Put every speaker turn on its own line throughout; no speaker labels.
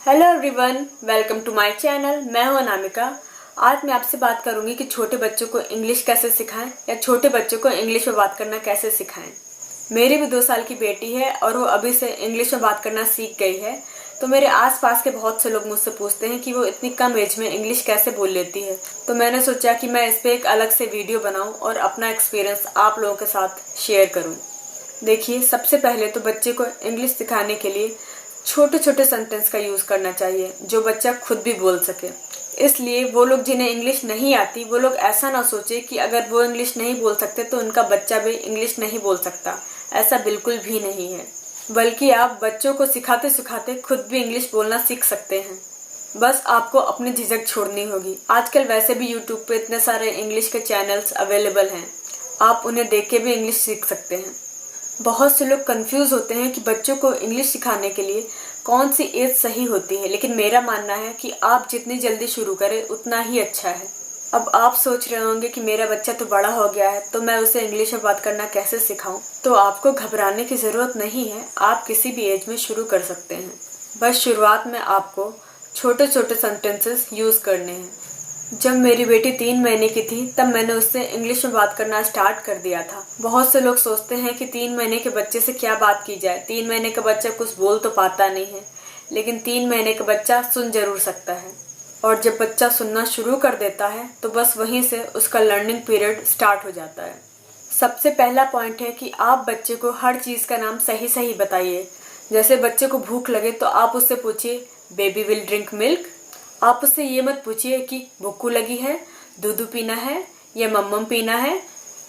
Hello everyone, welcome to my channel. मैं हूं अनामिका। आज मैं आपसे बात करूंगी कि छोटे बच्चों को इंग्लिश कैसे सिखाएं या छोटे बच्चों को इंग्लिश में बात करना कैसे सिखाएं। मेरी भी 2 साल की बेटी है और वो अभी से इंग्लिश में बात करना सीख गई है। तो मेरे आसपास के बहुत से लोग मुझसे पूछते हैं कि वो इतनी कम एज में इंग्लिश कैसे बोल लेती है। तो मैंने सोचा कि मैं इस पर एक अलग से वीडियो बनाऊं और अपना एक्सपीरियंस आप लोगों के साथ शेयर करूं। देखिए, सबसे पहले तो बच्चे को इंग्लिश सिखाने के लिए छोटे छोटे सेंटेंस का यूज़ करना चाहिए जो बच्चा खुद भी बोल सके। इसलिए वो लोग जिन्हें इंग्लिश नहीं आती वो लोग ऐसा ना सोचे कि अगर वो इंग्लिश नहीं बोल सकते तो उनका बच्चा भी इंग्लिश नहीं बोल सकता। ऐसा बिल्कुल भी नहीं है, बल्कि आप बच्चों को सिखाते सिखाते खुद भी इंग्लिश बोलना सीख सकते हैं। बस आपको अपनी झिझक छोड़नी होगी। आजकल वैसे भी यूट्यूब पे इतने सारे इंग्लिश के चैनल्स अवेलेबल हैं, आप उन्हें देख के भी इंग्लिश सीख सकते हैं। बहुत से लोग कंफ्यूज होते हैं कि बच्चों को इंग्लिश सिखाने के लिए कौन सी एज सही होती है, लेकिन मेरा मानना है कि आप जितनी जल्दी शुरू करें उतना ही अच्छा है। अब आप सोच रहे होंगे कि मेरा बच्चा तो बड़ा हो गया है तो मैं उसे इंग्लिश में बात करना कैसे सिखाऊं। तो आपको घबराने की ज़रूरत नहीं है, आप किसी भी एज में शुरू कर सकते हैं। बस शुरुआत में आपको छोटे छोटे सेंटेंसेस यूज़ करने हैं। जब मेरी बेटी 3 महीने की थी तब मैंने उससे इंग्लिश में बात करना स्टार्ट कर दिया था। बहुत से लोग सोचते हैं कि 3 महीने के बच्चे से क्या बात की जाए, 3 महीने का बच्चा कुछ बोल तो पाता नहीं है, लेकिन 3 महीने का बच्चा सुन जरूर सकता है। और जब बच्चा सुनना शुरू कर देता है तो बस वहीं से उसका लर्निंग पीरियड स्टार्ट हो जाता है। सबसे पहला पॉइंट है कि आप बच्चे को हर चीज़ का नाम सही सही बताइए। जैसे बच्चे को भूख लगे तो आप उससे पूछिए, बेबी विल ड्रिंक मिल्क। आप उससे ये मत पूछिए कि भूख लगी है, दूध पीना है या मम्मम पीना है।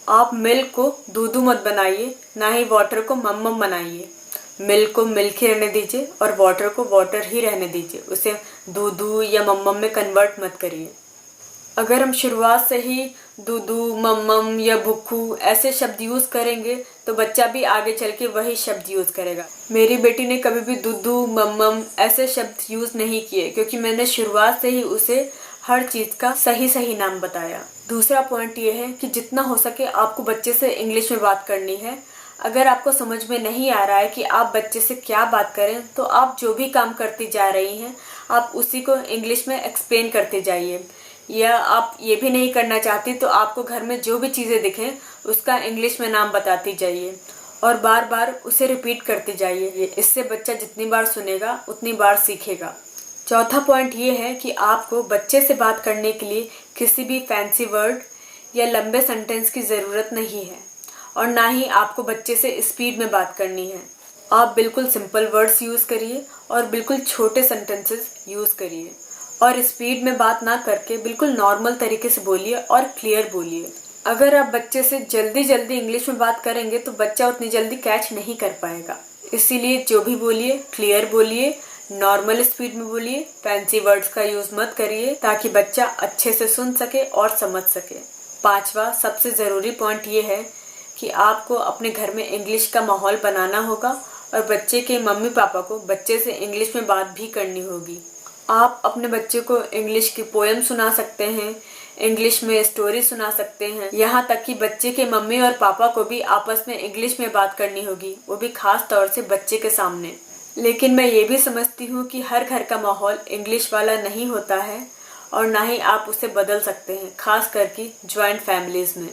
आप मिल्क को दूधू मत बनाइए, ना ही वाटर को मम्मम बनाइए। मिल्क को मिल्क ही रहने दीजिए और वाटर को वाटर ही रहने दीजिए। उसे दूधू या मम्मम में कन्वर्ट मत करिए। अगर हम शुरुआत से ही दूधू, मम्मम या भुक्खू ऐसे शब्द यूज़ करेंगे तो बच्चा भी आगे चल के वही शब्द यूज़ करेगा। मेरी बेटी ने कभी भी दूधू, मम्मम ऐसे शब्द यूज़ नहीं किए क्योंकि मैंने शुरुआत से ही उसे हर चीज़ का सही सही नाम बताया। दूसरा पॉइंट ये है कि जितना हो सके आपको बच्चे से इंग्लिश में बात करनी है। अगर आपको समझ में नहीं आ रहा है कि आप बच्चे से क्या बात करें तो आप जो भी काम करती जा रही हैं आप उसी को इंग्लिश में एक्सप्लेन करते जाइए। या आप ये भी नहीं करना चाहती तो आपको घर में जो भी चीज़ें दिखें उसका इंग्लिश में नाम बताती जाइए और बार बार उसे रिपीट करते जाइए। इससे बच्चा जितनी बार सुनेगा उतनी बार सीखेगा। चौथा पॉइंट ये है कि आपको बच्चे से बात करने के लिए किसी भी फैंसी वर्ड या लंबे सेंटेंस की ज़रूरत नहीं है और ना ही आपको बच्चे से स्पीड में बात करनी है। आप बिल्कुल सिंपल वर्ड्स यूज़ करिए और बिल्कुल छोटे सेंटेंसेस यूज़ करिए और स्पीड में बात ना करके बिल्कुल नॉर्मल तरीके से बोलिए और क्लियर बोलिए। अगर आप बच्चे से जल्दी जल्दी इंग्लिश में बात करेंगे तो बच्चा उतनी जल्दी कैच नहीं कर पाएगा। इसीलिए जो भी बोलिए क्लियर बोलिए, नॉर्मल स्पीड में बोलिए, फैंसी वर्ड्स का यूज़ मत करिए ताकि बच्चा अच्छे से सुन सके और समझ सके। 5वां सबसे ज़रूरी पॉइंट ये है कि आपको अपने घर में इंग्लिश का माहौल बनाना होगा और बच्चे के मम्मी पापा को बच्चे से इंग्लिश में बात भी करनी होगी। आप अपने बच्चे को इंग्लिश की पोएम सुना सकते हैं, इंग्लिश में स्टोरी सुना सकते हैं, यहाँ तक कि बच्चे के मम्मी और पापा को भी आपस में इंग्लिश में बात करनी होगी, वो भी खास तौर से बच्चे के सामने। लेकिन मैं ये भी समझती हूँ कि हर घर का माहौल इंग्लिश वाला नहीं होता है और ना ही आप उसे बदल सकते हैं, खास करके जॉइंट फैमिलीज में,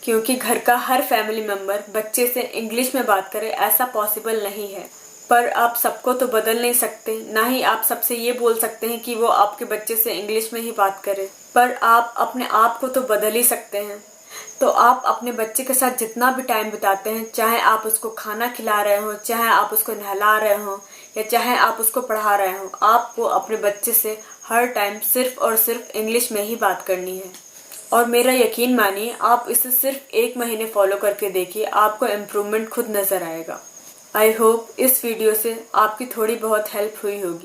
क्योंकि घर का हर फैमिली मेम्बर बच्चे से इंग्लिश में बात करे ऐसा पॉसिबल नहीं है। पर आप सबको तो बदल नहीं सकते, ना ही आप सबसे ये बोल सकते हैं कि वो आपके बच्चे से इंग्लिश में ही बात करे, पर आप अपने आप को तो बदल ही सकते हैं। तो आप अपने बच्चे के साथ जितना भी टाइम बिताते हैं, चाहे आप उसको खाना खिला रहे हो, चाहे आप उसको नहला रहे हो या चाहे आप उसको पढ़ा रहे हो, आपको अपने बच्चे से हर टाइम सिर्फ और सिर्फ इंग्लिश में ही बात करनी है। और मेरा यकीन मानिए, आप इसे सिर्फ 1 महीने फॉलो करके देखिए, आपको इम्प्रूवमेंट खुद नज़र आएगा। आई होप इस वीडियो से आपकी थोड़ी बहुत हेल्प हुई होगी।